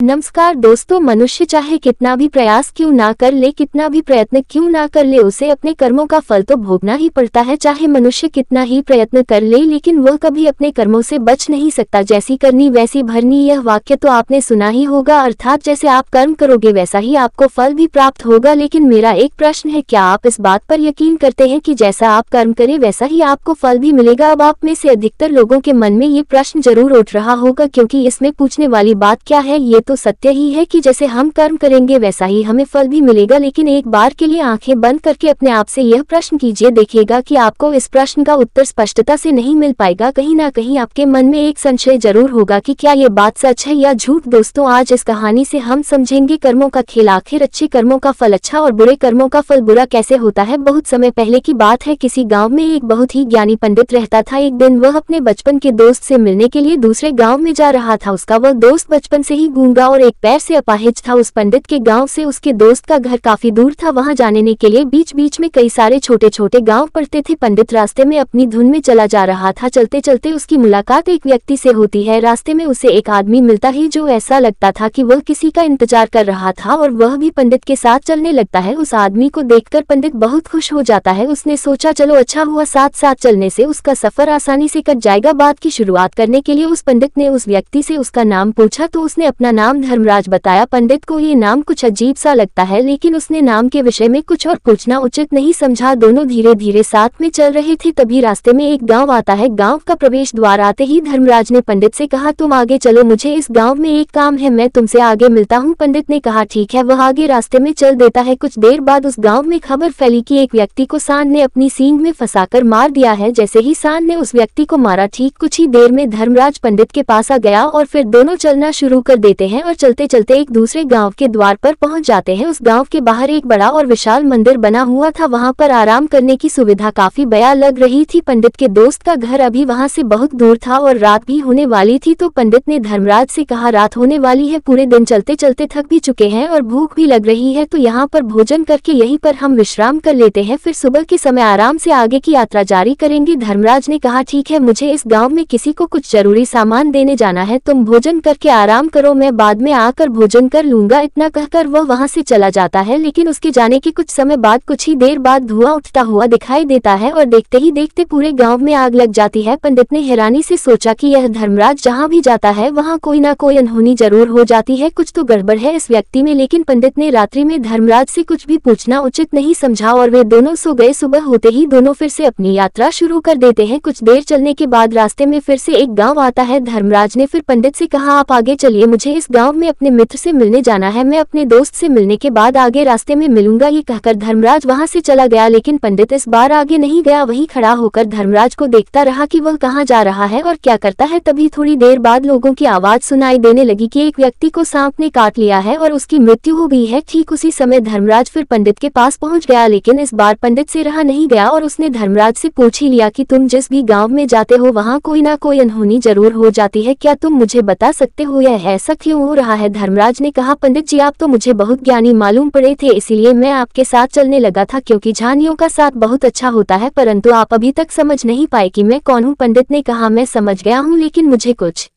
नमस्कार दोस्तों, मनुष्य चाहे कितना भी प्रयास क्यों ना कर ले, कितना भी प्रयत्न क्यों ना कर ले, उसे अपने कर्मों का फल तो भोगना ही पड़ता है। चाहे मनुष्य कितना ही प्रयत्न कर ले, लेकिन वह कभी अपने कर्मों से बच नहीं सकता। जैसी करनी वैसी भरनी, यह वाक्य तो आपने सुना ही होगा। अर्थात जैसे आप कर्म करोगे वैसा ही आपको फल भी प्राप्त होगा। लेकिन मेरा एक प्रश्न है, क्या आप इस बात पर यकीन करते हैं कि जैसा आप कर्म करें वैसा ही आपको फल भी मिलेगा? अब आप में से अधिकतर लोगों के मन में ये प्रश्न जरूर उठ रहा होगा, क्योंकि इसमें पूछने वाली बात क्या है? ये तो सत्य ही है कि जैसे हम कर्म करेंगे वैसा ही हमें फल भी मिलेगा। लेकिन एक बार के लिए आंखें बंद करके अपने आप से यह प्रश्न कीजिए, देखिएगा कि आपको इस प्रश्न का उत्तर स्पष्टता से नहीं मिल पाएगा। कहीं ना कहीं आपके मन में एक संशय जरूर होगा कि क्या ये बात सच है या झूठ। दोस्तों, आज इस कहानी से हम समझेंगे कर्मों का खेल। आखिर अच्छे कर्मों का फल अच्छा और बुरे कर्मों का फल बुरा कैसे होता है। बहुत समय पहले की बात है, किसी गाँव में एक बहुत ही ज्ञानी पंडित रहता था। एक दिन वह अपने बचपन के दोस्त से मिलने के लिए दूसरे गाँव में जा रहा था। उसका वह दोस्त बचपन से ही गूंगा और एक पैर से अपाहिज था। उस पंडित के गांव से उसके दोस्त का घर काफी दूर था। वहां जाने के लिए बीच बीच में कई सारे छोटे छोटे गांव पड़ते थे। पंडित रास्ते में अपनी धुन में चला जा रहा था। चलते चलते उसकी मुलाकात एक व्यक्ति से होती है। रास्ते में उसे एक आदमी मिलता है जो ऐसा लगता था कि वह किसी का इंतजार कर रहा था और वह भी पंडित के साथ चलने लगता है। उस आदमी को देखकर पंडित बहुत खुश हो जाता है। उसने सोचा चलो अच्छा हुआ, साथ साथ चलने से उसका सफर आसानी से कट जाएगा। बात की शुरुआत करने के लिए उस पंडित ने उस व्यक्ति से उसका नाम पूछा तो उसने अपना नाम धर्मराज बताया। पंडित को ये नाम कुछ अजीब सा लगता है, लेकिन उसने नाम के विषय में कुछ और पूछना उचित नहीं समझा। दोनों धीरे धीरे साथ में चल रहे थे। तभी रास्ते में एक गांव आता है। गांव का प्रवेश द्वार आते ही धर्मराज ने पंडित से कहा, तुम आगे चलो, मुझे इस गांव में एक काम है, मैं तुमसे आगे मिलता हूं। पंडित ने कहा ठीक है। वह आगे रास्ते में चल देता है। कुछ देर बाद उस गाँव में खबर फैली कि एक व्यक्ति को सांड ने अपनी सींग में फंसाकर मार दिया है। जैसे ही सांड ने उस व्यक्ति को मारा, ठीक कुछ ही देर में धर्मराज पंडित के पास आ गया और फिर दोनों चलना शुरू कर देते हैं और चलते चलते एक दूसरे गांव के द्वार पर पहुंच जाते हैं। उस गांव के बाहर एक बड़ा और विशाल मंदिर बना हुआ था। वहां पर आराम करने की सुविधा काफी बढ़िया लग रही थी। पंडित के दोस्त का घर अभी वहां से बहुत दूर था और रात भी होने वाली थी। तो पंडित ने धर्मराज से कहा, रात होने वाली है, पूरे दिन चलते चलते थक भी चुके हैं और भूख भी लग रही है, तो यहाँ पर भोजन करके यहीं पर हम विश्राम कर लेते हैं, फिर सुबह के समय आराम से आगे की यात्रा जारी करेंगे। धर्मराज ने कहा ठीक है, मुझे इस गाँव में किसी को कुछ जरूरी सामान देने जाना है, तुम भोजन करके आराम करो, मैं बाद में आकर भोजन कर लूंगा। इतना कहकर वह वहां से चला जाता है। लेकिन उसके जाने के कुछ समय बाद, कुछ ही देर बाद धुआं उठता हुआ दिखाई देता है और देखते ही देखते पूरे गांव में आग लग जाती है। पंडित ने हैरानी से सोचा कि यह धर्मराज जहां भी जाता है वहां कोई ना कोई अनहोनी जरूर हो जाती है, कुछ तो गड़बड़ है इस व्यक्ति में। लेकिन पंडित ने रात्रि में धर्मराज से कुछ भी पूछना उचित नहीं समझा और वे दोनों सो गए। सुबह होते ही दोनों फिर से अपनी यात्रा शुरू कर देते हैं। कुछ देर चलने के बाद रास्ते में फिर से एक गाँव आता है। धर्मराज ने फिर पंडित से कहा, आप आगे चलिए, मुझे इस गाँव में अपने मित्र से मिलने जाना है, मैं अपने दोस्त से मिलने के बाद आगे रास्ते में मिलूंगा। ये कहकर धर्मराज वहां से चला गया। लेकिन पंडित इस बार आगे नहीं गया, वहीं खड़ा होकर धर्मराज को देखता रहा कि वह कहां जा रहा है और क्या करता है। तभी थोड़ी देर बाद लोगों की आवाज सुनाई देने लगी कि एक व्यक्ति को सांप ने काट लिया है और उसकी मृत्यु हो गई है। ठीक उसी समय धर्मराज फिर पंडित के पास पहुंच गया। लेकिन इस बार पंडित से रहा नहीं गया और उसने धर्मराज से पूछ ही लिया कि तुम जिस भी गाँव में जाते हो वहाँ कोई ना कोई अनहोनी जरूर हो जाती है, क्या तुम मुझे बता सकते हो यह ऐसा क्यों हो रहा है? धर्मराज ने कहा, पंडित जी आप तो मुझे बहुत ज्ञानी मालूम पड़े थे, इसीलिए मैं आपके साथ चलने लगा था, क्योंकि ज्ञानियों का साथ बहुत अच्छा होता है, परंतु आप अभी तक समझ नहीं पाए कि मैं कौन हूँ। पंडित ने कहा, मैं समझ गया हूँ, लेकिन मुझे कुछ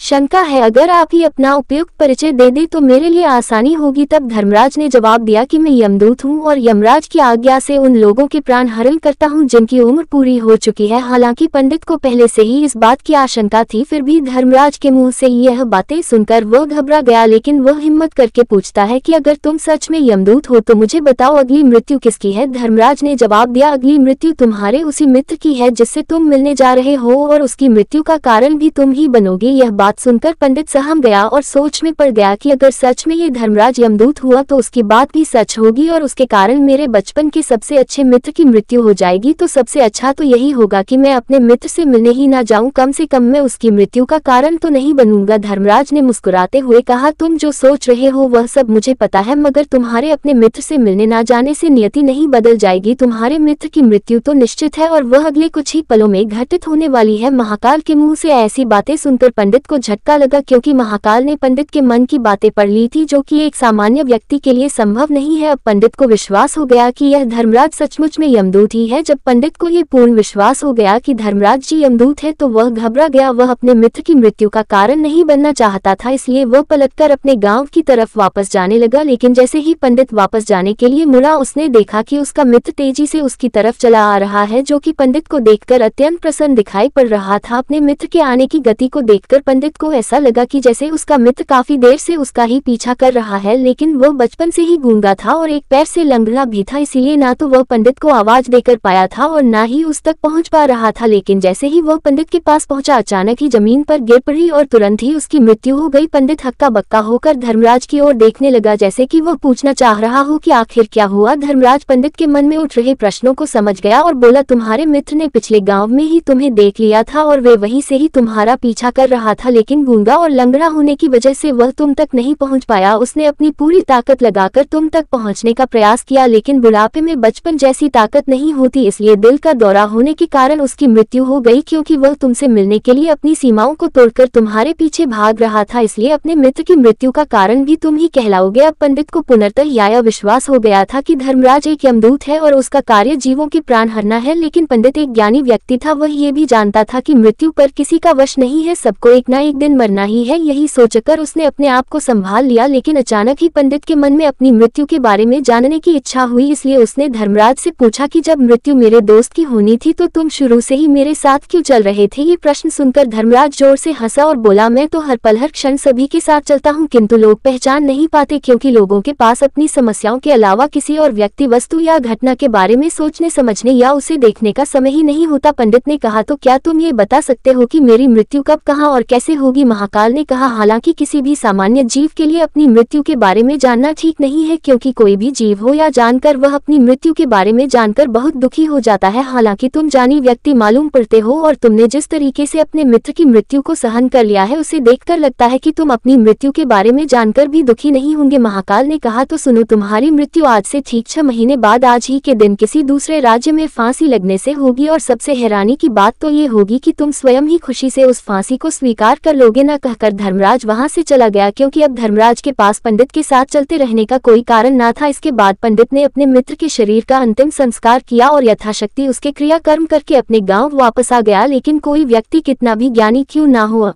शंका है, अगर आप ही अपना उपयुक्त परिचय दे दे तो मेरे लिए आसानी होगी। तब धर्मराज ने जवाब दिया कि मैं यमदूत हूँ और यमराज की आज्ञा से उन लोगों के प्राण हरण करता हूँ जिनकी उम्र पूरी हो चुकी है। हालांकि पंडित को पहले से ही इस बात की आशंका थी, फिर भी धर्मराज के मुंह से यह बातें सुनकर वह घबरा गया। लेकिन वह हिम्मत करके पूछता है कि अगर तुम सच में यमदूत हो तो मुझे बताओ अगली मृत्यु किसकी है? धर्मराज ने जवाब दिया, अगली मृत्यु तुम्हारे उसी मित्र की है जिससे तुम मिलने जा रहे हो और उसकी मृत्यु का कारण भी तुम ही बनोगे। यह बात सुनकर पंडित सहम गया और सोच में पड़ गया कि अगर सच में ये धर्मराज यमदूत हुआ तो उसकी बात भी सच होगी और उसके कारण मेरे बचपन के सबसे अच्छे मित्र की मृत्यु हो जाएगी। तो सबसे अच्छा तो यही होगा कि मैं अपने मित्र से मिलने ही ना जाऊं, कम से कम मैं उसकी मृत्यु का कारण तो नहीं बनूंगा। धर्मराज ने मुस्कुराते हुए कहा, तुम जो सोच रहे हो वह सब मुझे पता है, मगर तुम्हारे अपने मित्र से मिलने ना जाने से नियति नहीं बदल जाएगी। तुम्हारे मित्र की मृत्यु तो निश्चित है और वह अगले कुछ ही पलों में घटित होने वाली है। महाकाल के मुंह से ऐसी बातें सुनकर पंडित को को झटका लगा, क्योंकि महाकाल ने पंडित के मन की बातें पढ़ ली थी, जो कि एक सामान्य व्यक्ति के लिए संभव नहीं है। अब पंडित को विश्वास हो गया कि यह धर्मराज सचमुच में यमदूत ही है। जब पंडित को ये पूर्ण विश्वास हो गया कि धर्मराज जी यमदूत है, तो वह घबरा गया। वह अपने मित्र की मृत्यु का कारण नहीं बनना चाहता था, इसलिए वह पलटकर अपने गाँव की तरफ वापस जाने लगा। लेकिन जैसे ही पंडित वापस जाने के लिए मुड़ा, उसने देखा कि उसका मित्र तेजी से उसकी तरफ चला आ रहा है, जो कि पंडित को देखकर अत्यंत प्रसन्न दिखाई पड़ रहा था। अपने मित्र के आने की गति को देखकर पंडित को ऐसा लगा कि जैसे उसका मित्र काफी देर से उसका ही पीछा कर रहा है, लेकिन वह बचपन से ही गूंगा था और एक पैर से लंगड़ा भी था, इसीलिए ना तो वह पंडित को आवाज देकर पाया था और ना ही उस तक पहुंच पा रहा था। लेकिन जैसे ही वह पंडित के पास पहुंचा, अचानक ही जमीन पर गिर पड़ी और तुरंत ही उसकी मृत्यु हो गई। पंडित हक्का बक्का होकर धर्मराज की ओर देखने लगा, जैसे कि वह पूछना चाह रहा हो कि आखिर क्या हुआ। धर्मराज पंडित के मन में उठ रहे प्रश्नों को समझ गया और बोला, तुम्हारे मित्र ने पिछले गांव में ही तुम्हें देख लिया था और वे वहीं से ही तुम्हारा पीछा कर रहा था, लेकिन गूंगा और लंगड़ा होने की वजह से वह तुम तक नहीं पहुंच पाया। उसने अपनी पूरी ताकत लगाकर तुम तक पहुंचने का प्रयास किया, लेकिन बुढ़ापे में बचपन जैसी ताकत नहीं होती, इसलिए दिल का दौरा होने के कारण उसकी मृत्यु हो गई, क्योंकि वह तुमसे मिलने के लिए अपनी सीमाओं को तोड़कर तुम्हारे पीछे भाग रहा था। इसलिए अपने मित्र की मृत्यु का कारण भी तुम ही कहलाओगे। अब पंडित को पुनर्तः यह विश्वास हो गया था कि धर्मराज एक यमदूत है और उसका कार्य जीवों के प्राण हरना है। लेकिन पंडित एक ज्ञानी व्यक्ति था, वह ये भी जानता था कि मृत्यु पर किसी का वश नहीं है, सबको एक ना एक दिन मरना ही है। यही सोचकर उसने अपने आप को संभाल लिया। लेकिन अचानक ही पंडित के मन में अपनी मृत्यु के बारे में जानने की इच्छा हुई, इसलिए उसने धर्मराज से पूछा कि जब मृत्यु मेरे दोस्त की होनी थी तो तुम शुरू से ही मेरे साथ क्यों चल रहे थे। ये प्रश्न सुनकर धर्मराज जोर से हंसा और बोला, मैं तो हर पल हर क्षण सभी के साथ चलता हूँ, किंतु लोग पहचान नहीं पाते, क्योंकि लोगों के पास अपनी समस्याओं के अलावा किसी और व्यक्ति, वस्तु या घटना के बारे में सोचने समझने या उसे देखने का समय ही नहीं होता। पंडित ने कहा, तो क्या तुम ये बता सकते हो कि मेरी मृत्यु कब, कहाँ और कैसे होगी। महाकाल ने कहा, हालांकि किसी भी सामान्य जीव के लिए अपनी मृत्यु के बारे में जानना ठीक नहीं है, क्योंकि कोई भी जीव हो या जानकर वह अपनी मृत्यु के बारे में जानकर बहुत दुखी हो जाता है। हालांकि तुम जानी व्यक्ति मालूम पड़ते हो और तुमने जिस तरीके से अपने मित्र की मृत्यु को सहन कर लिया है, उसे देखकर लगता है कि तुम अपनी मृत्यु के बारे में जानकर भी दुखी नहीं होंगे। महाकाल ने कहा, तो सुनो, तुम्हारी मृत्यु आज से ठीक 6 महीने बाद आज ही के दिन किसी दूसरे राज्य में फांसी लगने से होगी, और सबसे हैरानी की बात तो ये होगी कि तुम स्वयं ही खुशी से उस फांसी को स्वीकार कर लोगे। न कहकर धर्मराज वहां से चला गया, क्योंकि अब धर्मराज के पास पंडित के साथ चलते रहने का कोई कारण न था। इसके बाद पंडित ने अपने मित्र के शरीर का अंतिम संस्कार किया और यथाशक्ति उसके क्रियाकर्म करके अपने गांव वापस आ गया। लेकिन कोई व्यक्ति कितना भी ज्ञानी क्यों ना हो,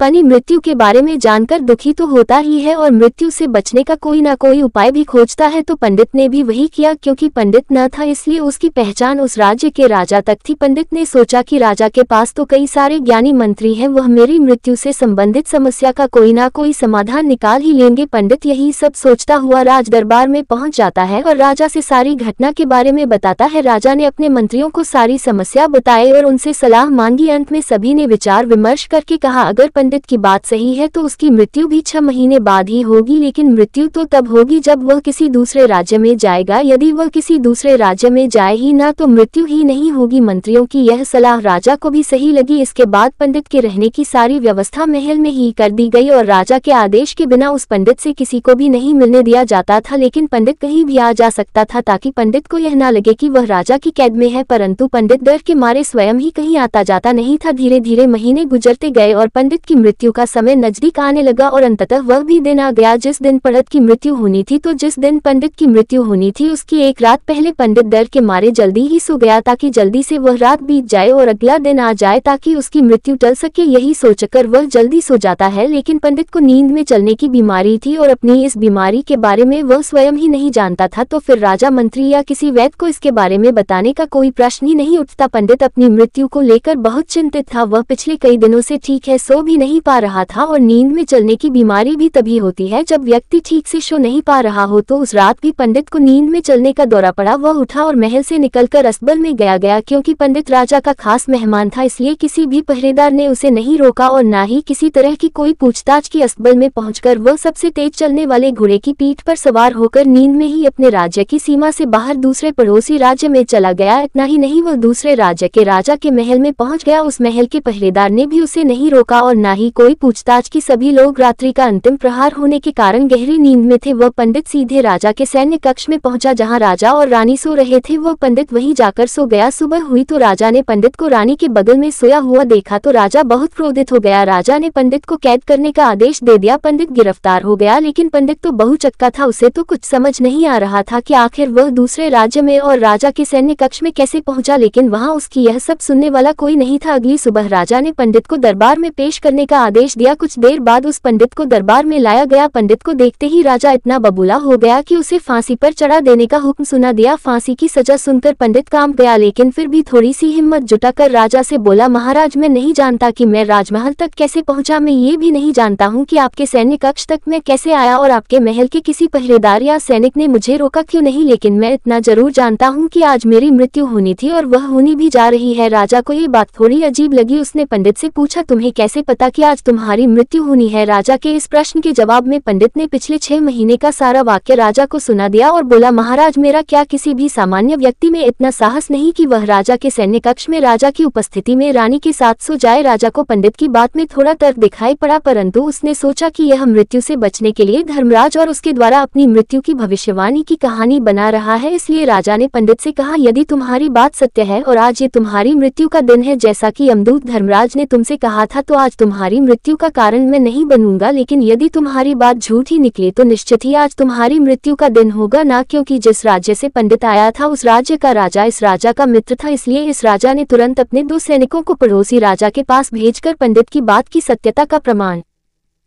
अपनी मृत्यु के बारे में जानकर दुखी तो होता ही है और मृत्यु से बचने का कोई ना कोई उपाय भी खोजता है। तो पंडित ने भी वही किया, क्योंकि पंडित न था इसलिए उसकी पहचान उस राज्य के राजा तक थी। पंडित ने सोचा कि राजा के पास तो कई सारे ज्ञानी मंत्री हैं, वह मेरी मृत्यु से संबंधित समस्या का कोई ना कोई समाधान निकाल ही लेंगे। पंडित यही सब सोचता हुआ राज दरबार में पहुंच जाता है और राजा से सारी घटना के बारे में बताता है। राजा ने अपने मंत्रियों को सारी समस्या बताई और उनसे सलाह मांगी। अंत में सभी ने विचार विमर्श करके कहा, अगर पंडित की बात सही है तो उसकी मृत्यु भी 6 महीने बाद ही होगी, लेकिन मृत्यु तो तब होगी जब वह किसी दूसरे राज्य में जाएगा। यदि वह किसी दूसरे राज्य में जाए ही ना तो मृत्यु ही नहीं होगी। मंत्रियों की यह सलाह राजा को भी सही लगी। इसके बाद पंडित के रहने की सारी व्यवस्था महल में ही कर दी गई और राजा के आदेश के बिना उस पंडित से किसी को भी नहीं मिलने दिया जाता था। लेकिन पंडित कहीं भी आ जा सकता था, ताकि पंडित को यह ना लगे कि वह राजा की कैद में है। परंतु पंडित डर के मारे स्वयं ही कहीं आता जाता नहीं था। धीरे धीरे महीने गुजरते गए और पंडित की मृत्यु का समय नजदीक आने लगा और अंततः वह भी दिन आ गया जिस दिन पंडित की मृत्यु होनी थी। तो जिस दिन पंडित की मृत्यु होनी थी उसकी एक रात पहले पंडित डर के मारे जल्दी ही सो गया, ताकि जल्दी से वह रात बीत जाए और अगला दिन आ जाए ताकि उसकी मृत्यु टल सके। यही सोचकर वह जल्दी सो जाता है। लेकिन पंडित को नींद में चलने की बीमारी थी और अपनी इस बीमारी के बारे में वह स्वयं ही नहीं जानता था। तो फिर राजा, मंत्री या किसी वैद्य को इसके बारे में बताने का कोई प्रश्न ही नहीं उठता। पंडित अपनी मृत्यु को लेकर बहुत चिंतित था। वह पिछले कई दिनों से ठीक है, सो भी नहीं पा रहा था और नींद में चलने की बीमारी भी तभी होती है जब व्यक्ति ठीक से सो नहीं पा रहा हो। तो उस रात भी पंडित को नींद में चलने का दौरा पड़ा। वह उठा और महल से निकलकर अस्तबल में गया। क्योंकि पंडित राजा का खास मेहमान था, इसलिए किसी भी पहरेदार ने उसे नहीं रोका और ना ही किसी तरह की कोई पूछताछ की। अस्तबल में पहुंचकर वह सबसे तेज चलने वाले घोड़े की पीठ पर सवार होकर नींद में ही अपने राज्य की सीमा से बाहर दूसरे पड़ोसी राज्य में चला गया। इतना ही नहीं, वह दूसरे राज्य के राजा के महल में पहुंच गया। उस महल के पहरेदार ने भी उसे नहीं रोका और ना ही कोई पूछताछ की। सभी लोग रात्रि का अंतिम प्रहार होने के कारण गहरी नींद में थे। वह पंडित सीधे राजा के सैन्य कक्ष में पहुंचा जहां राजा और रानी सो रहे थे। वह पंडित वहीं जाकर सो गया। सुबह हुई तो राजा ने पंडित को रानी के बगल में सोया हुआ देखा तो राजा बहुत क्रोधित हो गया। राजा ने पंडित को कैद करने का आदेश दे दिया। पंडित गिरफ्तार हो गया, लेकिन पंडित तो बहुचक्का था। उसे तो कुछ समझ नहीं आ रहा था कि आखिर वह दूसरे राज्य में और राजा के सैन्य कक्ष में कैसे पहुंचा, लेकिन वहां उसकी यह सब सुनने वाला कोई नहीं था। अगली सुबह राजा ने पंडित को दरबार में पेश करने का आदेश दिया। कुछ देर बाद उस पंडित को दरबार में लाया गया। पंडित को देखते ही राजा इतना बबूला हो गया कि उसे फांसी पर चढ़ा देने का हुक्म सुना दिया। फांसी की सजा सुनकर पंडित कांप गया, लेकिन फिर भी थोड़ी सी हिम्मत जुटाकर राजा से बोला, महाराज मैं नहीं जानता कि मैं राजमहल तक कैसे पहुंचा। मैं ये भी नहीं जानता हूं कि आपके सैन्य कक्ष तक मैं कैसे आया और आपके महल के किसी पहरेदार या सैनिक ने मुझे रोका क्यों नहीं। लेकिन मैं इतना जरूर जानता हूं कि आज मेरी मृत्यु होनी थी और वह होनी भी जा रही है। राजा को ये बात थोड़ी अजीब लगी। उसने पंडित से पूछा, तुम्हें कैसे पता कि आज तुम्हारी मृत्यु होनी है। राजा के इस प्रश्न के जवाब में पंडित ने पिछले 6 महीने का सारा वाक्य राजा को सुना दिया और बोला, महाराज मेरा क्या किसी भी सामान्य व्यक्ति में इतना साहस नहीं कि वह राजा के सैन्य कक्ष में राजा की उपस्थिति में रानी के साथ सो जाए। राजा को पंडित की बात में थोड़ा तर्क दिखाई पड़ा, परंतु उसने सोचा कि यह मृत्यु से बचने के लिए धर्मराज और उसके द्वारा अपनी मृत्यु की भविष्यवाणी की कहानी बना रहा है। इसलिए राजा ने पंडित से कहा, यदि तुम्हारी बात सत्य है और आज ये तुम्हारी मृत्यु का दिन है जैसा कि यमदूत धर्मराज ने तुमसे कहा था, तो आज तुम्हारी मृत्यु का कारण मैं नहीं बनूंगा। लेकिन यदि तुम्हारी बात झूठी निकली तो निश्चित ही आज तुम्हारी मृत्यु का दिन होगा ना, क्योंकि जिस राज्य से पंडित आया था उस राज्य का राजा इस राजा का मित्र था। इसलिए इस राजा ने तुरंत अपने 2 सैनिकों को पड़ोसी राजा के पास भेजकर पंडित की बात की सत्यता का प्रमाण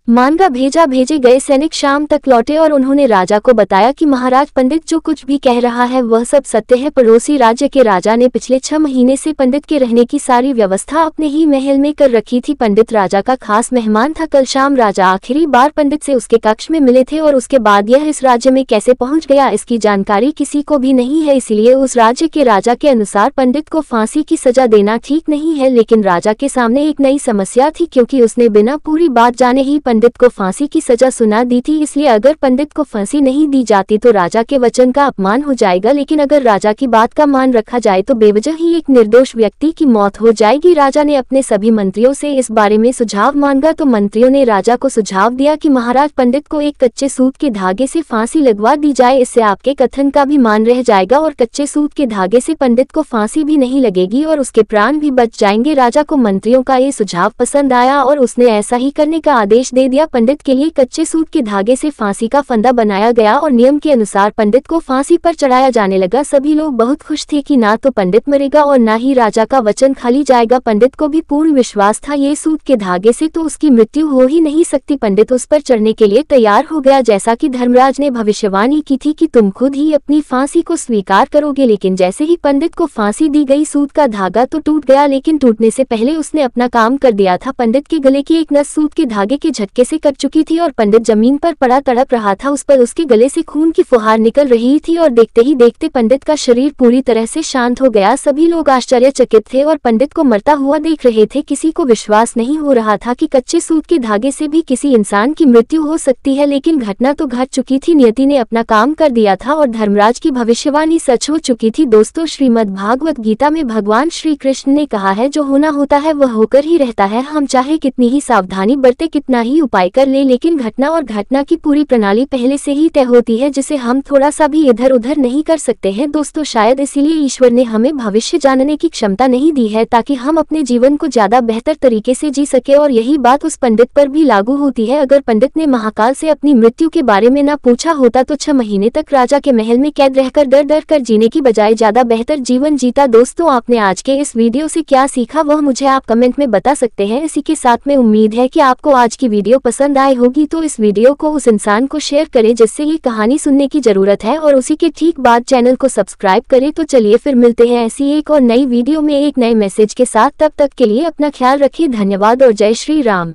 मानगा भेजा। भेजे गए सैनिक शाम तक लौटे और उन्होंने राजा को बताया कि महाराज पंडित जो कुछ भी कह रहा है वह सब सत्य है। पड़ोसी राज्य के राजा ने पिछले 6 महीने से पंडित के रहने की सारी व्यवस्था अपने ही महल में कर रखी थी। पंडित राजा का खास मेहमान था। कल शाम राजा आखिरी बार पंडित से उसके कक्ष में मिले थे और उसके बाद यह इस राज्य में कैसे पहुंच गया इसकी जानकारी किसी को भी नहीं है। इसलिए उस राज्य के राजा के अनुसार पंडित को फांसी की सजा देना ठीक नहीं है। लेकिन राजा के सामने एक नई समस्या थी, क्योंकि उसने बिना पूरी बात जाने ही पंडित को फांसी की सजा सुना दी थी। इसलिए अगर पंडित को फांसी नहीं दी जाती तो राजा के वचन का अपमान हो जाएगा, लेकिन अगर राजा की बात का मान रखा जाए तो बेवजह ही एक निर्दोष व्यक्ति की मौत हो जाएगी। राजा ने अपने सभी मंत्रियों से इस बारे में सुझाव मांगा तो मंत्रियों ने राजा को सुझाव दिया कि महाराज पंडित को एक कच्चे सूत के धागे से फांसी लगवा दी जाए। इससे आपके कथन का भी मान रह जाएगा और कच्चे सूत के धागे से पंडित को फांसी भी नहीं लगेगी और उसके प्राण भी बच जाएंगे। राजा को मंत्रियों का ये सुझाव पसंद आया और उसने ऐसा ही करने का आदेश दे दिया। पंडित के लिए कच्चे सूत के धागे से फांसी का फंदा बनाया गया और नियम के अनुसार पंडित को फांसी पर चढ़ाया जाने लगा। सभी लोग बहुत खुश थे कि ना तो पंडित मरेगा और ना ही राजा का वचन खाली जाएगा। पंडित को भी पूर्ण विश्वास था ये सूत के धागे से तो उसकी मृत्यु हो ही नहीं सकती। पंडित उस पर चढ़ने के लिए तैयार हो गया, जैसा कि धर्मराज ने भविष्यवाणी की थी कि तुम खुद ही अपनी फांसी को स्वीकार करोगे। लेकिन जैसे ही पंडित को फांसी दी गई सूत का धागा तो टूट गया, लेकिन टूटने से पहले उसने अपना काम कर दिया था। पंडित के गले की एक नस सूत के धागे के झटके से कट चुकी थी और पंडित जमीन पर पड़ा तड़प रहा था। उस पर उसके गले से खून की फुहार निकल रही थी और देखते ही देखते पंडित का शरीर पूरी तरह से शांत हो गया। सभी लोग आश्चर्यचकित थे और पंडित को मरता हुआ देख रहे थे। किसी को विश्वास नहीं हो रहा था कि कच्चे सूत के धागे से भी किसी इंसान की मृत्यु हो सकती है, लेकिन घटना तो घट चुकी थी। नियति ने अपना काम कर दिया था और धर्मराज की भविष्यवाणी सच हो चुकी थी। दोस्तों, श्रीमद् भागवत गीता में भगवान श्री कृष्ण ने कहा है, जो होना होता है वह होकर ही रहता है। हम चाहे कितनी ही सावधानी बरते, कितना ही उपाय कर ले, लेकिन घटना और घटना की पूरी प्रणाली पहले से ही तय होती है, जिसे हम थोड़ा सा भी इधर उधर नहीं कर सकते हैं। दोस्तों, शायद इसीलिए ईश्वर ने हमें भविष्य जानने की क्षमता नहीं दी है, ताकि हम अपने जीवन को ज्यादा बेहतर तरीके से जी सके। और यही बात उस पंडित पर भी लागू होती है। अगर पंडित ने महाकाल से अपनी मृत्यु के बारे में न पूछा होता तो 6 महीने तक राजा के महल में कैद रहकर डर डर कर जीने की बजाय ज्यादा बेहतर जीवन जीता। दोस्तों, आपने आज के इस वीडियो से क्या सीखा वह मुझे आप कमेंट में बता सकते हैं। इसी के साथ में उम्मीद है कि आपको आज की वीडियो पसंद आई होगी, तो इस वीडियो को उस इंसान को शेयर करें जिससे ये कहानी सुनने की जरूरत है, और उसी के ठीक बाद चैनल को सब्सक्राइब करें। तो चलिए फिर मिलते हैं ऐसी एक और नई वीडियो में एक नए मैसेज के साथ। तब तक के लिए अपना ख्याल रखिए। धन्यवाद और जय श्री राम।